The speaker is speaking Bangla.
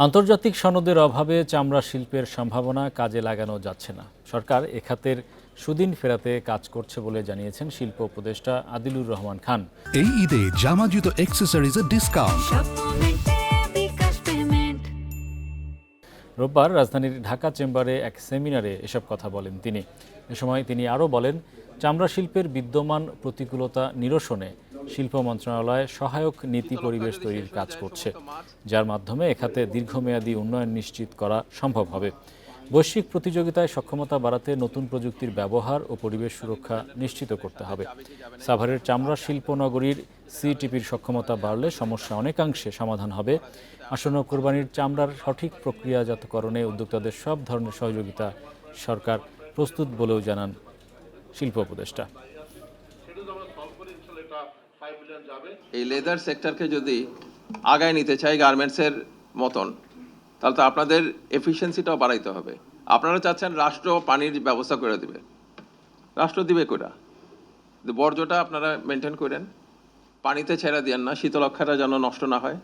আন্তর্জাতিক সনদের অভাবে চামড়া শিল্পের সম্ভাবনা কাজে লাগানো যাচ্ছে না। সরকার এ খাতের সুদিন ফেরাতে কাজ করছে বলে জানিয়েছেন শিল্প উপদেষ্টা আদিলুর রহমান খান। এই ঈদে জামা জুতো অ্যাক্সেসরিজের ডিসকাউন্ট। রোববার রাজধানীর ঢাকা চেম্বারে এক সেমিনারে এসব কথা বলেন তিনি। এ সময় তিনি আরও বলেন, চামড়া শিল্পের বিদ্যমান প্রতিকূলতা নিরসনে শিল্প মন্ত্রণালয় সহায়ক নীতি পরিবেশ তৈরির কাজ করছে, যার মাধ্যমে এ খাতে দীর্ঘমেয়াদী উন্নয়ন নিশ্চিত করা সম্ভব হবে। বৈশ্বিক প্রতিযোগিতায় সক্ষমতা বাড়াতে নতুন প্রযুক্তির ব্যবহার ও পরিবেশ সুরক্ষা নিশ্চিত করতে হবে। সাভারের চামড়া শিল্প নগরীর সিটিপির সক্ষমতা বাড়লে সমস্যা অনেকাংশে সমাধান হবে। আসন্ন কোরবানির চামড়ার সঠিক প্রক্রিয়াজাতকরণে উদ্যোক্তাদের সব ধরনের সহযোগিতা সরকার প্রস্তুত বলেও জানান শিল্প উপদেষ্টা। এই লেদার সেক্টরকে যদি আগায় নিতে চাই গার্মেন্টসের মতন, তাহলে তো আপনাদের এফিসিয়েন্সিটাও বাড়াইতে হবে। আপনারা চাচ্ছেন রাষ্ট্র পানির ব্যবস্থা করে দিবে, রাষ্ট্র দিবে কইরা, বর্জ্যটা আপনারা মেনটেন করেন, পানিতে ছেড়ে দিয়েন না, শীতলক্ষাটা যেন নষ্ট না হয়।